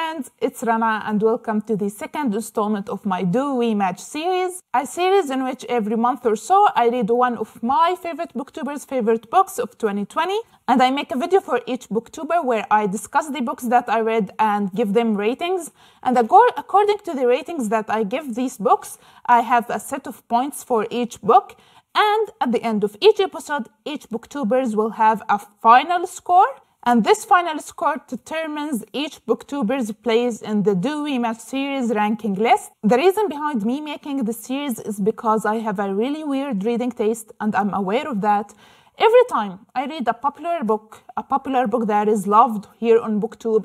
friends, it's Rana and welcome to the second installment of my Do We Match series, a series in which every month or so I read one of my favorite booktubers' favorite books of 2020, and I make a video for each booktuber where I discuss the books that I read and give them ratings, and according to the ratings that I give these books, I have a set of points for each book, and at the end of each episode, each booktubers will have a final score. And this final score determines each booktuber's place in the Do We Match series ranking list. The reason behind me making this series is because I have a really weird reading taste and I'm aware of that. Every time I read a popular book that is loved here on BookTube,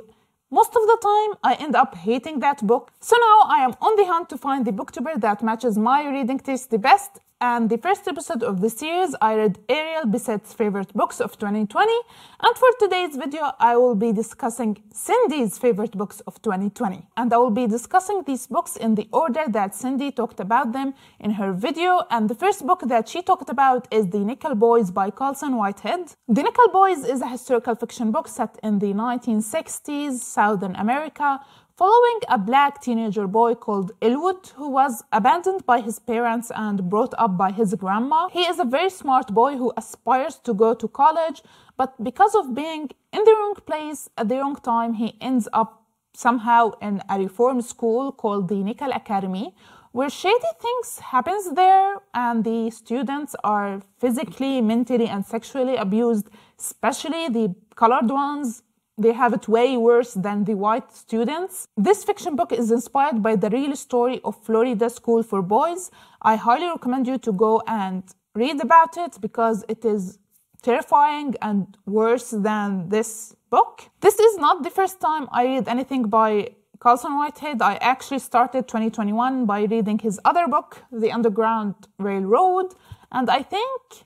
most of the time I end up hating that book. So now I am on the hunt to find the booktuber that matches my reading taste the best. And the first episode of the series, I read Ariel Bissett's favorite books of 2020. And for today's video, I will be discussing Cindy's favorite books of 2020. And I will be discussing these books in the order that Cindy talked about them in her video. And the first book that she talked about is The Nickel Boys by Colson Whitehead. The Nickel Boys is a historical fiction book set in the 1960s, Southern America, following a black teenager boy called Elwood, who was abandoned by his parents and brought up by his grandma. He is a very smart boy who aspires to go to college, but because of being in the wrong place at the wrong time, he ends up somehow in a reform school called the Nickel Academy, where shady things happens there and the students are physically, mentally, and sexually abused, especially the colored ones. They have it way worse than the white students. This fiction book is inspired by the real story of Florida School for Boys. I highly recommend you to go and read about it because it is terrifying and worse than this book. This is not the first time I read anything by Colson Whitehead. I actually started 2021 by reading his other book, The Underground Railroad, and I think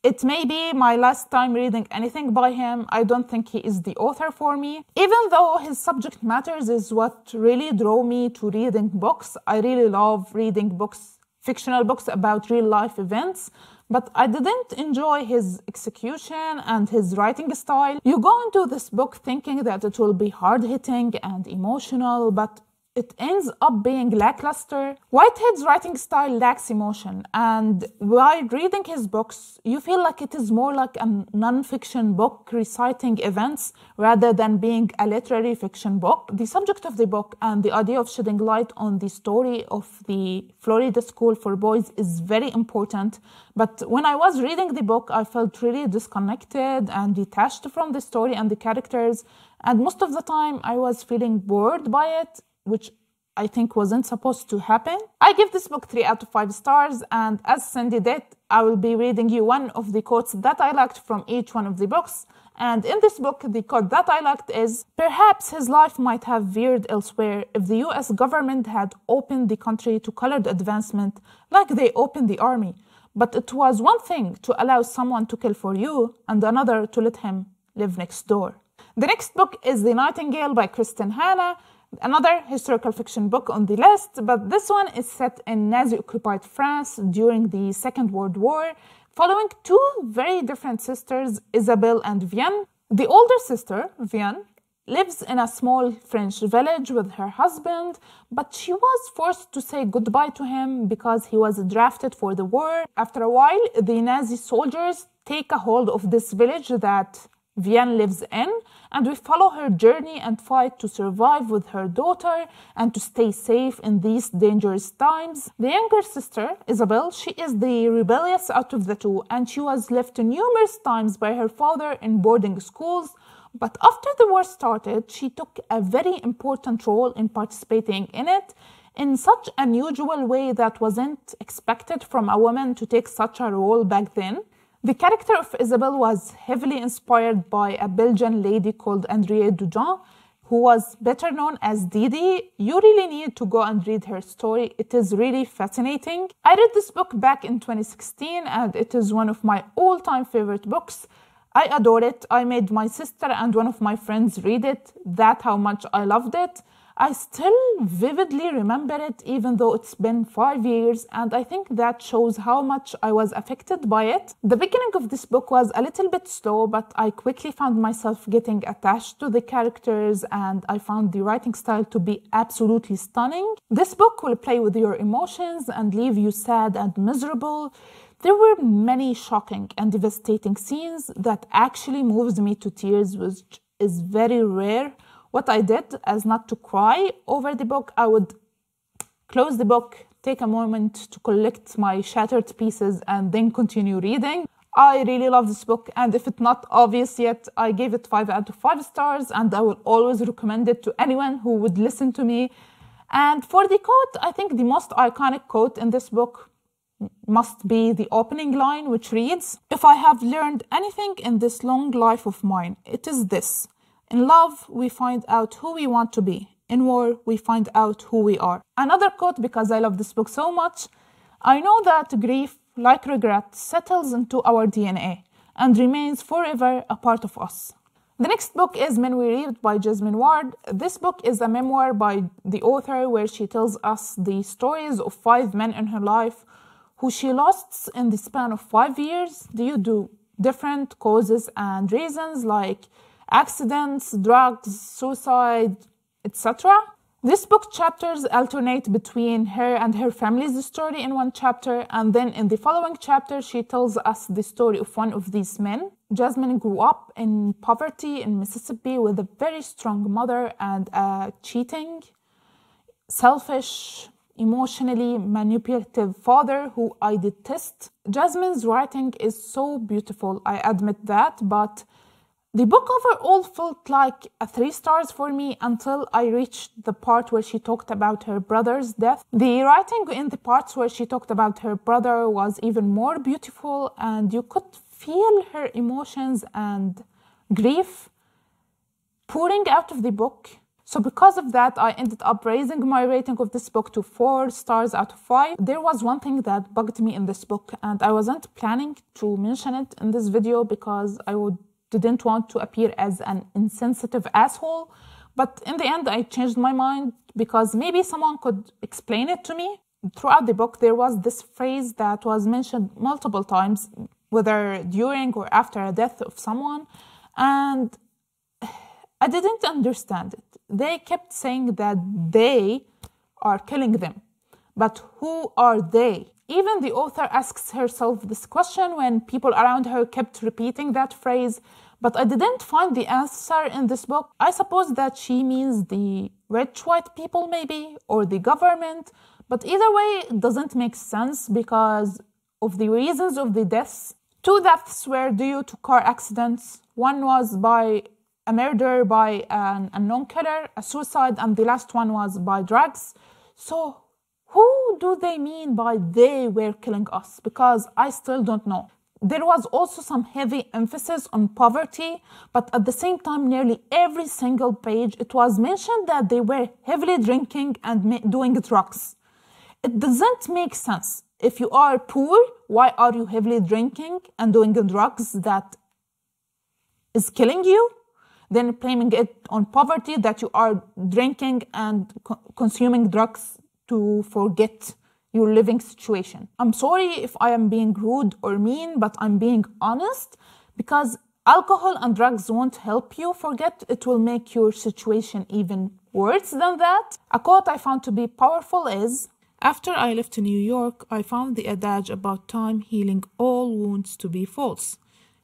it may be my last time reading anything by him. I don't think he is the author for me. Even though his subject matters is what really drew me to reading books. I really love reading books, fictional books about real life events, but I didn't enjoy his execution and his writing style. You go into this book thinking that it will be hard-hitting and emotional, but it ends up being lackluster. Whitehead's writing style lacks emotion, and while reading his books, you feel like it is more like a non-fiction book reciting events rather than being a literary fiction book. The subject of the book and the idea of shedding light on the story of the Florida School for Boys is very important, but when I was reading the book, I felt really disconnected and detached from the story and the characters, and most of the time I was feeling bored by it, which I think wasn't supposed to happen. I give this book 3 out of 5 stars, and as Cindy did, I will be reading you one of the quotes that I liked from each one of the books. And in this book, the quote that I liked is, "Perhaps his life might have veered elsewhere if the US government had opened the country to colored advancement like they opened the army. But it was one thing to allow someone to kill for you and another to let him live next door." The next book is The Nightingale by Kristen Hanna. Another historical fiction book on the list, but this one is set in Nazi-occupied France during the Second World War, following two very different sisters, Isabelle and Vienne. The older sister, Vienne, lives in a small French village with her husband, but she was forced to say goodbye to him because he was drafted for the war. After a while, the Nazi soldiers take a hold of this village that Vienne lives in, and we follow her journey and fight to survive with her daughter and to stay safe in these dangerous times. The younger sister, Isabelle, she is the rebellious out of the two, and she was left numerous times by her father in boarding schools. But after the war started, she took a very important role in participating in it in such an unusual way that wasn't expected from a woman to take such a role back then. The character of Isabelle was heavily inspired by a Belgian lady called Andriette Dujardin, who was better known as Didi. You really need to go and read her story. It is really fascinating. I read this book back in 2016 and it is one of my all-time favorite books. I adore it. I made my sister and one of my friends read it. That's how much I loved it. I still vividly remember it even though it's been 5 years, and I think that shows how much I was affected by it. The beginning of this book was a little bit slow, but I quickly found myself getting attached to the characters, and I found the writing style to be absolutely stunning. This book will play with your emotions and leave you sad and miserable. There were many shocking and devastating scenes that actually moved me to tears, which is very rare. What I did as not to cry over the book, I would close the book, take a moment to collect my shattered pieces, and then continue reading. I really love this book, and if it's not obvious yet, I gave it 5 out of 5 stars, and I will always recommend it to anyone who would listen to me. And for the quote, I think the most iconic quote in this book must be the opening line, which reads, "If I have learned anything in this long life of mine, it is this. In love, we find out who we want to be. In war, we find out who we are." Another quote, because I love this book so much: "I know that grief, like regret, settles into our DNA and remains forever a part of us." The next book is Men We Read by Jasmine Ward. This book is a memoir by the author where she tells us the stories of 5 men in her life who she lost in the span of 5 years due to different causes and reasons like accidents, drugs, suicide, etc. This book chapters alternate between her and her family's story in one chapter, and then in the following chapter she tells us the story of one of these men. Jasmine grew up in poverty in Mississippi with a very strong mother and a cheating, selfish, emotionally manipulative father who I detest. Jasmine's writing is so beautiful, I admit that, but the book overall felt like a 3 stars for me until I reached the part where she talked about her brother's death. The writing in the parts where she talked about her brother was even more beautiful, and you could feel her emotions and grief pouring out of the book. So because of that, I ended up raising my rating of this book to 4 stars out of 5. There was one thing that bugged me in this book, and I wasn't planning to mention it in this video because I didn't want to appear as an insensitive asshole. But in the end, I changed my mind because maybe someone could explain it to me. Throughout the book, there was this phrase that was mentioned multiple times, whether during or after a death of someone, and I didn't understand it. They kept saying that they are killing them. But who are they? Even the author asks herself this question when people around her kept repeating that phrase, but I didn't find the answer in this book. I suppose that she means the rich white people maybe, or the government, but either way, it doesn't make sense because of the reasons of the deaths. 2 deaths were due to car accidents. One was by a murder by an unknown killer, a suicide, and the last one was by drugs. So who do they mean by they were killing us? Because I still don't know. There was also some heavy emphasis on poverty, but at the same time, nearly every single page, it was mentioned that they were heavily drinking and doing drugs. It doesn't make sense. If you are poor, why are you heavily drinking and doing drugs that is killing you? Then blaming it on poverty that you are drinking and consuming drugs to forget your living situation. I'm sorry if I am being rude or mean, but I'm being honest because alcohol and drugs won't help you forget. It will make your situation even worse than that. A quote I found to be powerful is, "After I left to New York, I found the adage about time healing all wounds to be false.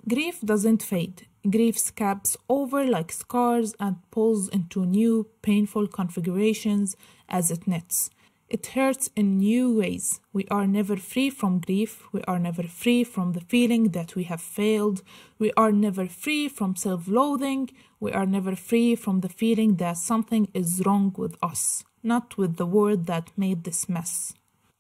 Grief doesn't fade. Grief scabs over like scars and pulls into new, painful configurations as it knits. It hurts in new ways. We are never free from grief. We are never free from the feeling that we have failed. We are never free from self-loathing. We are never free from the feeling that something is wrong with us, not with the world that made this mess."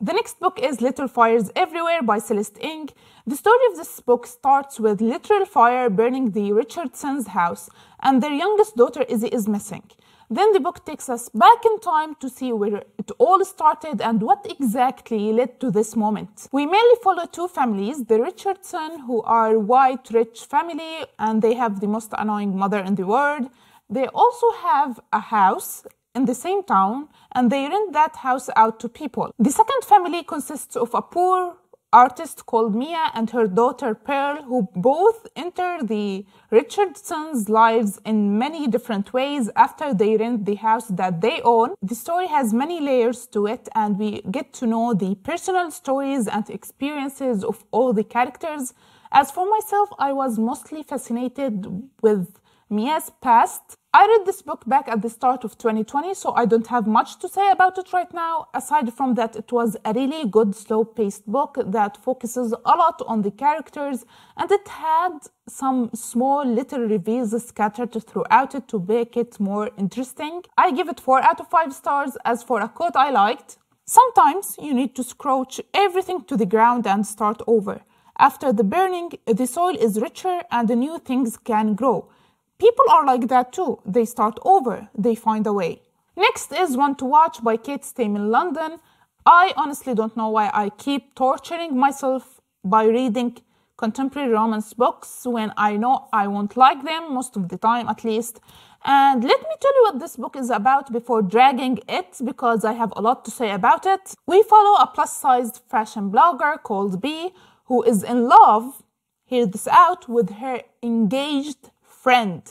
The next book is Little Fires Everywhere by Celeste Ng. The story of this book starts with literal fire burning the Richardsons' house, and their youngest daughter Izzy is missing. Then the book takes us back in time to see where it all started and what exactly led to this moment. We mainly follow 2 families, the Richardson, who are white, rich family, and they have the most annoying mother in the world. They also have a house in the same town, and they rent that house out to people. The second family consists of a poor artist called Mia and her daughter Pearl, who both enter the Richardsons' lives in many different ways after they rent the house that they own. The story has many layers to it, and we get to know the personal stories and experiences of all the characters. As for myself, I was mostly fascinated with Mia's past. I read this book back at the start of 2020, so I don't have much to say about it right now. Aside from that, it was a really good, slow-paced book that focuses a lot on the characters, and it had some small little reveals scattered throughout it to make it more interesting. I give it 4 out of 5 stars. As for a quote I liked, "Sometimes you need to scorch everything to the ground and start over. After the burning, the soil is richer and the new things can grow. People are like that too. They start over. They find a way." Next is One to Watch by Kate Stayman London. I honestly don't know why I keep torturing myself by reading contemporary romance books when I know I won't like them, most of the time at least. And let me tell you what this book is about before dragging it, because I have a lot to say about it. We follow a plus-sized fashion blogger called B, who is in love, hear this out, with her engaged friend.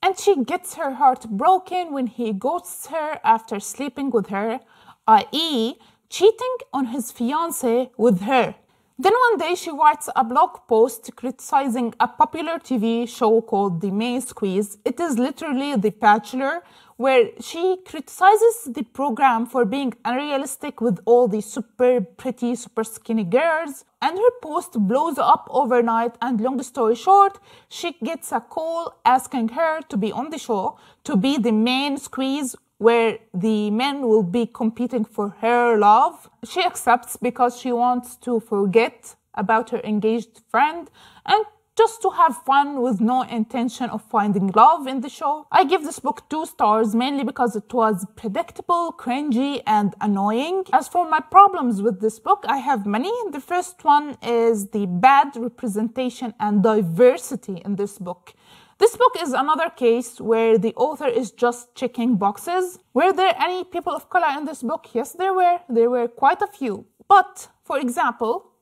And she gets her heart broken when he ghosts her after sleeping with her, i.e. cheating on his fiancée with her. Then one day she writes a blog post criticizing a popular TV show called The Main Squeeze. It is literally The Bachelor, where she criticizes the program for being unrealistic with all the super pretty, super skinny girls. And her post blows up overnight, and long story short, she gets a call asking her to be on the show, to be the main squeeze, where the men will be competing for her love. She accepts because she wants to forget about her engaged friend and just to have fun with no intention of finding love in the show. I give this book 2 stars, mainly because it was predictable, cringy, and annoying. As for my problems with this book, I have many. The first one is the bad representation and diversity in this book. This book is another case where the author is just checking boxes. Were there any people of color in this book? Yes, there were. There were quite a few. But, for example,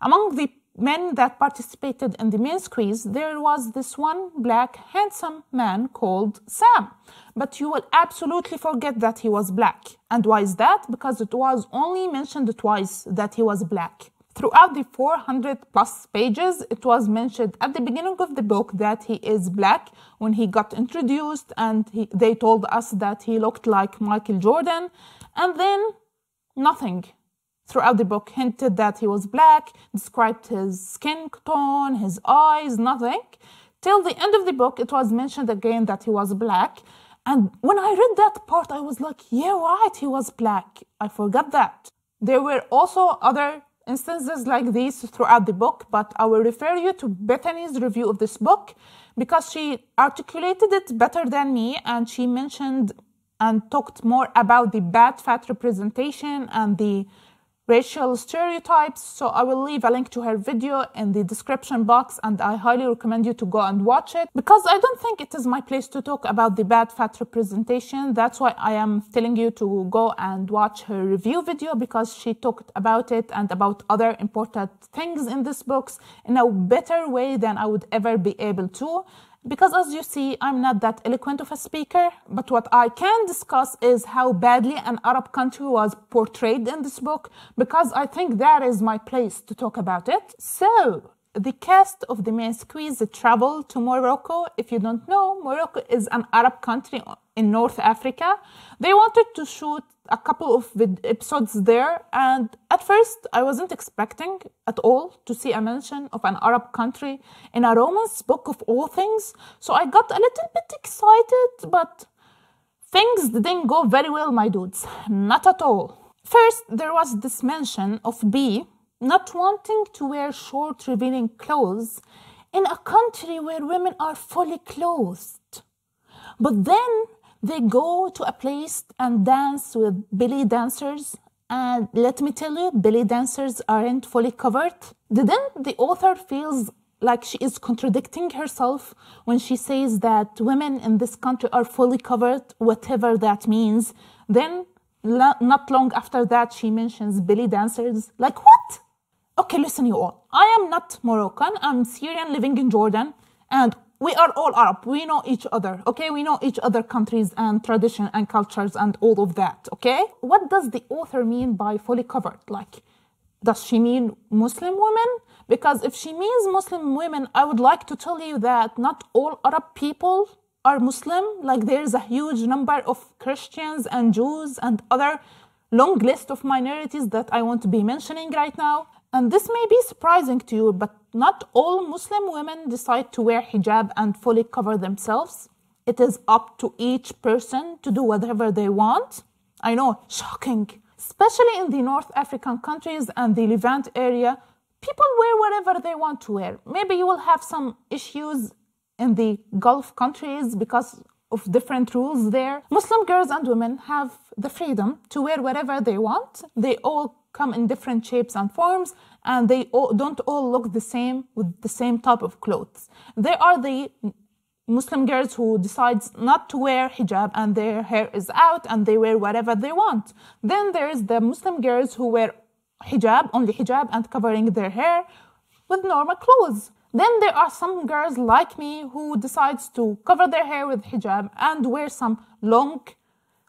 among the men that participated in the main squeeze, there was this one black, handsome man called Sam. But you will absolutely forget that he was black. And why is that? Because it was only mentioned twice that he was black. Throughout the 400 plus pages, it was mentioned at the beginning of the book that he is black when he got introduced, and they told us that he looked like Michael Jordan, and then nothing throughout the book hinted that he was black, described his skin tone, his eyes, nothing. Till the end of the book, it was mentioned again that he was black, and when I read that part, I was like, yeah, right, he was black. I forgot that. There were also other instances like these throughout the book, but I will refer you to Bethany's review of this book because she articulated it better than me, and she mentioned and talked more about the bad fat representation and the racial stereotypes. So I will leave a link to her video in the description box, and I highly recommend you to go and watch it because I don't think it is my place to talk about the bad fat representation. That's why I am telling you to go and watch her review video, because she talked about it and about other important things in this book in a better way than I would ever be able to. Because as you see, I'm not that eloquent of a speaker, but what I can discuss is how badly an Arab country was portrayed in this book, because I think that is my place to talk about it. So, the cast of The Main Squeeze traveled to Morocco. If you don't know, Morocco is an Arab country in North Africa. They wanted to shoot a couple of episodes there, and at first I wasn't expecting at all to see a mention of an Arab country in a romance book of all things, so I got a little bit excited, but things didn't go very well, my dudes. Not at all. First, there was this mention of B not wanting to wear short revealing clothes in a country where women are fully clothed. But then they go to a place and dance with belly dancers, and let me tell you, belly dancers aren't fully covered. Didn't the author feels like she is contradicting herself when she says that women in this country are fully covered, whatever that means. Then not long after that, she mentions belly dancers. Like, what? Okay, listen, you all. I am not Moroccan. I'm Syrian living in Jordan. And we are all Arab. We know each other, okay? We know each other countries and tradition and cultures and all of that, okay? What does the author mean by fully covered? Like, does she mean Muslim women? Because if she means Muslim women, I would like to tell you that not all Arab people are Muslim. Like, there's a huge number of Christians and Jews and other long list of minorities that I want to be mentioning right now. And this may be surprising to you, but not all Muslim women decide to wear hijab and fully cover themselves. It is up to each person to do whatever they want. I know, shocking. Especially in the North African countries and the Levant area, people wear whatever they want to wear. Maybe you will have some issues in the Gulf countries because of different rules there. Muslim girls and women have the freedom to wear whatever they want. They all come in different shapes and forms, and they don't all look the same with the same type of clothes. There are the Muslim girls who decides not to wear hijab and their hair is out and they wear whatever they want. Then there is the Muslim girls who wear hijab, only hijab, and covering their hair with normal clothes. Then there are some girls like me who decides to cover their hair with hijab and wear some long,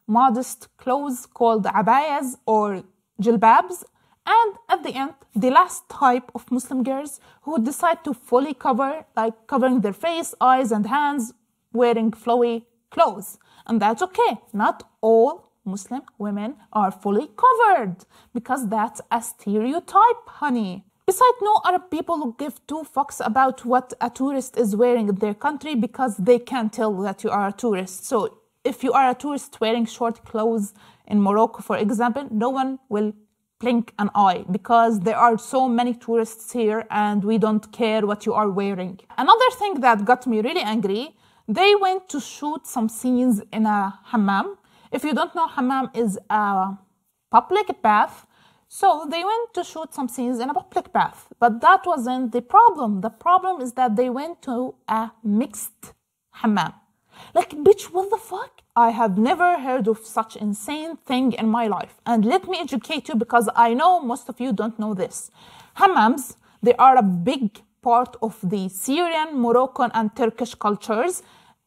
modest clothes called abayas or jilbabs. And at the end, the last type of Muslim girls who decide to fully cover, like covering their face, eyes, and hands, wearing flowy clothes. And that's okay. Not all Muslim women are fully covered, because that's a stereotype, honey. Besides, no Arab people give two fucks about what a tourist is wearing in their country, because they can't tell that you are a tourist. So if you are a tourist wearing short clothes in Morocco, for example, no one will blink an eye, because there are so many tourists here and we don't care what you are wearing. Another thing that got me really angry, they went to shoot some scenes in a hammam. If you don't know, hammam is a public bath. So they went to shoot some scenes in a public bath. But that wasn't the problem. The problem is that they went to a mixed hammam. Like, bitch, what the fuck? I have never heard of such insane thing in my life. And let me educate you, because I know most of you don't know this. Hammams, they are a big part of the Syrian, Moroccan, and Turkish cultures.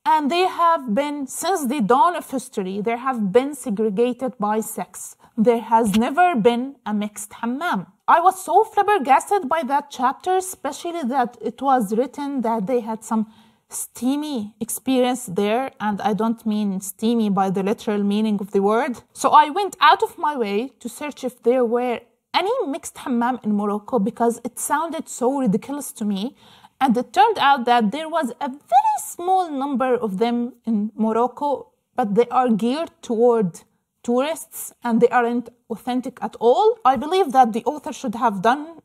And they have been, since the dawn of history, they have been segregated by sex. There has never been a mixed hammam. I was so flabbergasted by that chapter, especially that it was written that they had some steamy experience there, and I don't mean steamy by the literal meaning of the word. So I went out of my way to search if there were any mixed hammam in Morocco, because it sounded so ridiculous to me. And it turned out that there was a very small number of them in Morocco, but they are geared toward tourists and they aren't authentic at all. I believe that the author should have done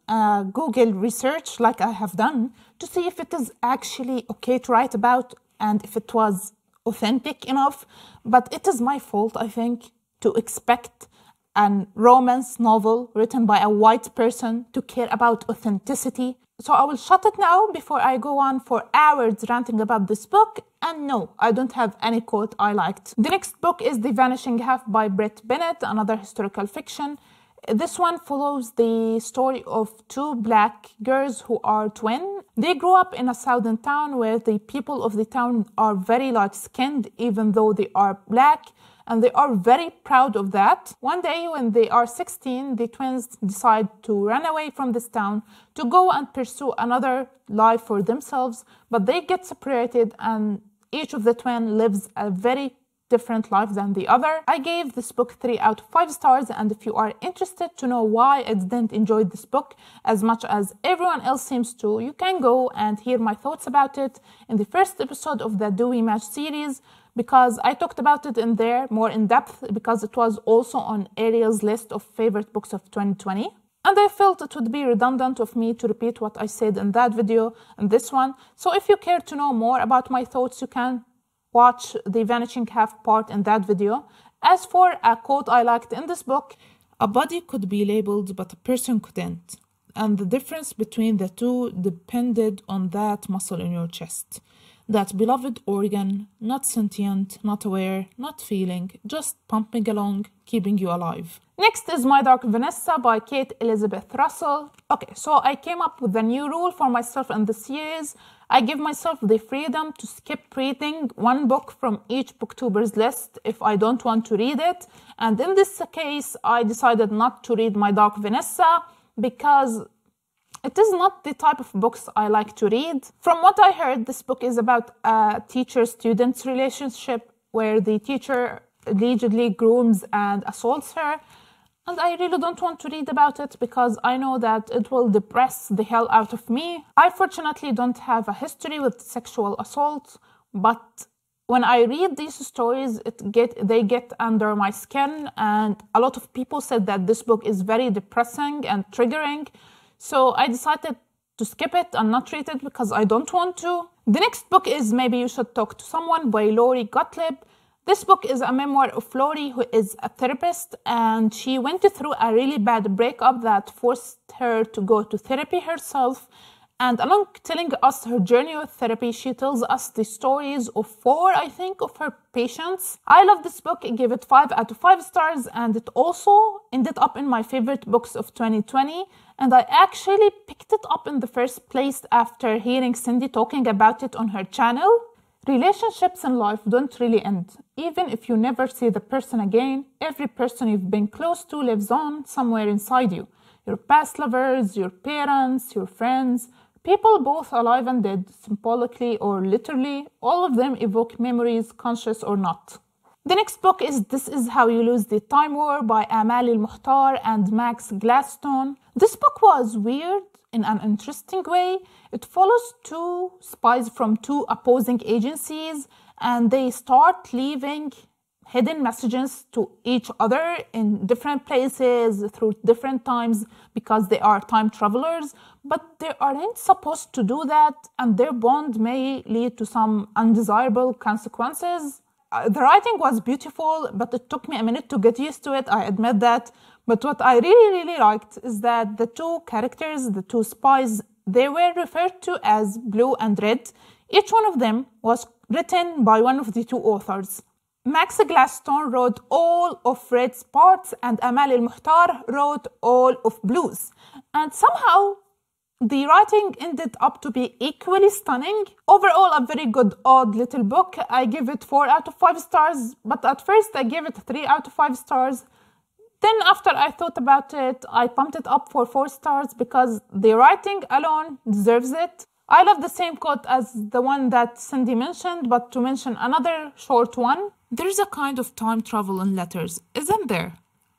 Google research like I have done to see if it is actually okay to write about and if it was authentic enough. But it is my fault, I think, to expect a romance novel written by a white person to care about authenticity. So I will shut it now before I go on for hours ranting about this book. And no, I don't have any quote I liked. The next book is The Vanishing Half by Bret Bennett, another historical fiction. This one follows the story of two black girls who are twin. They grew up in a southern town where the people of the town are very light-skinned, even though they are black. And they are very proud of that. One day when they are 16, the twins decide to run away from this town to go and pursue another life for themselves. But they get separated and each of the twins lives a very different life than the other. I gave this book 3 out of 5 stars, and if you are interested to know why I didn't enjoy this book as much as everyone else seems to, you can go and hear my thoughts about it in the first episode of the Do We Match series, because I talked about it in there more in depth, because it was also on Ariel's list of favorite books of 2020. And I felt it would be redundant of me to repeat what I said in that video and this one. So if you care to know more about my thoughts, you can watch the Vanishing Half part in that video. As for a quote I liked in this book, a body could be labeled but a person couldn't. and the difference between the two depended on that muscle in your chest. That beloved organ, not sentient, not aware, not feeling, just pumping along, keeping you alive. Next is My Dark Vanessa by Kate Elizabeth Russell. Okay, so I came up with a new rule for myself in the series. I give myself the freedom to skip reading one book from each Booktubers list if I don't want to read it. And in this case, I decided not to read My Dark Vanessa because it is not the type of books I like to read. From what I heard, this book is about a teacher-student relationship where the teacher allegedly grooms and assaults her. And I really don't want to read about it because I know that it will depress the hell out of me. I fortunately don't have a history with sexual assault, but when I read these stories, they get under my skin, and a lot of people said that this book is very depressing and triggering. So I decided to skip it and not read it because I don't want to. The next book is Maybe You Should Talk to Someone by Lori Gottlieb. This book is a memoir of Lori, who is a therapist, and she went through a really bad breakup that forced her to go to therapy herself. And along telling us her journey with therapy, she tells us the stories of 4, I think, of her patients. I love this book. I gave it 5 out of 5 stars, and it also ended up in my favorite books of 2020. And I actually picked it up in the first place after hearing Cindy talking about it on her channel. Relationships in life don't really end. Even if you never see the person again, every person you've been close to lives on somewhere inside you. Your past lovers, your parents, your friends, people both alive and dead, symbolically or literally, all of them evoke memories, conscious or not. The next book is This Is How You Lose the Time War by Amal El-Muhtar and Max Gladstone. This book was weird in an interesting way. It follows 2 spies from 2 opposing agencies, and they start leaving hidden messages to each other in different places through different times because they are time travelers, but they aren't supposed to do that, and their bond may lead to some undesirable consequences. The writing was beautiful, but it took me a minute to get used to it, I admit that. But what I really liked is that the 2 characters, the 2 spies, they were referred to as Blue and Red. Each one of them was written by one of the 2 authors. Max Gladstone wrote all of Red's parts, and Amal El-Muhtar wrote all of Blue's. And somehow, the writing ended up to be equally stunning. Overall, a very good, odd little book. I give it 4 out of 5 stars, but at first I gave it 3 out of 5 stars. Then after I thought about it, I pumped it up for 4 stars because the writing alone deserves it. I love the same quote as the one that Cindy mentioned, but to mention another short one. There's a kind of time travel in letters, isn't there?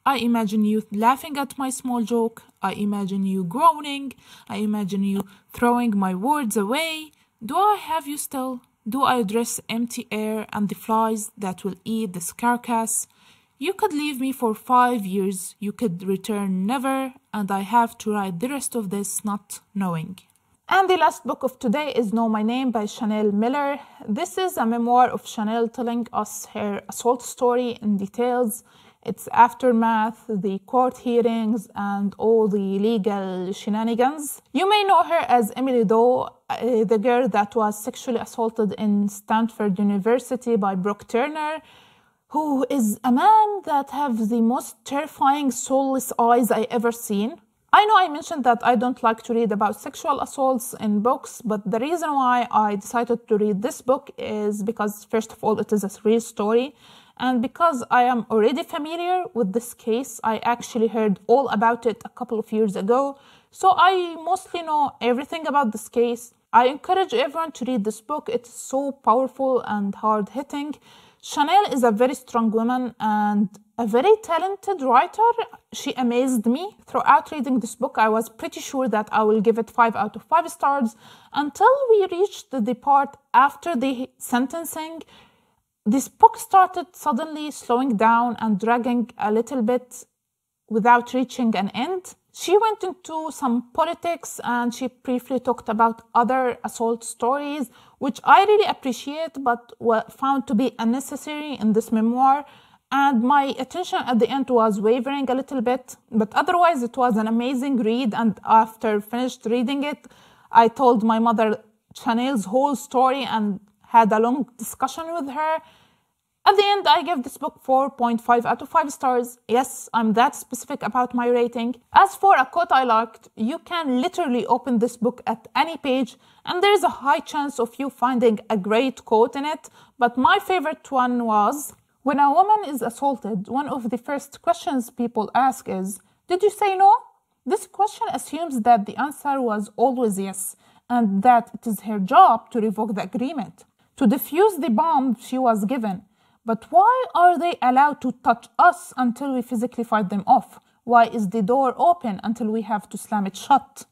I imagine you laughing at my small joke. I imagine you groaning. I imagine you throwing my words away. Do I have you still? Do I address empty air and the flies that will eat this carcass? You could leave me for 5 years. You could return never, and I have to write the rest of this not knowing. And the last book of today is Know My Name by Chanel Miller. This is a memoir of Chanel telling us her assault story in details, its aftermath, the court hearings, and all the legal shenanigans. You may know her as Emily Doe, the girl that was sexually assaulted in Stanford University by Brooke Turner, who is a man that has the most terrifying soulless eyes I ever seen. I know I mentioned that I don't like to read about sexual assaults in books, but the reason why I decided to read this book is because, first of all, it is a real story, and because I am already familiar with this case. I actually heard all about it a couple of years ago, so I mostly know everything about this case. I encourage everyone to read this book. It's so powerful and hard-hitting. Chanel is a very strong woman and a very talented writer. She amazed me. Throughout reading this book, I was pretty sure that I will give it 5 out of 5 stars until we reached the part after the sentencing. This book started suddenly slowing down and dragging a little bit without reaching an end. She went into some politics and she briefly talked about other assault stories, which I really appreciate but were found to be unnecessary in this memoir. and my attention at the end was wavering a little bit, but otherwise it was an amazing read. And after finished reading it, I told my mother Chanel's whole story and had a long discussion with her. At the end, I gave this book 4.5 out of 5 stars. Yes, I'm that specific about my rating. As for a quote I liked, you can literally open this book at any page and there is a high chance of you finding a great quote in it. But my favorite one was, when a woman is assaulted, one of the first questions people ask is, did you say no? This question assumes that the answer was always yes, and that it is her job to revoke the agreement, to defuse the bomb she was given. But why are they allowed to touch us until we physically fight them off? Why is the door open until we have to slam it shut?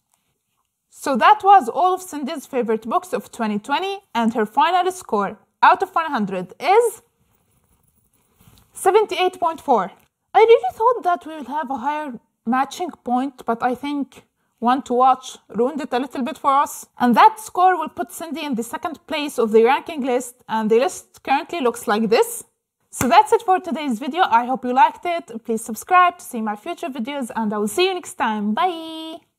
So that was all of Cindy's favorite books of 2020, and her final score out of 100 is 78.4. I really thought that we would have a higher matching point, but I think One to Watch ruined it a little bit for us. And that score will put Cindy in the second place of the ranking list, and the list currently looks like this. So that's it for today's video. I hope you liked it. Please subscribe to see my future videos, and I will see you next time. Bye!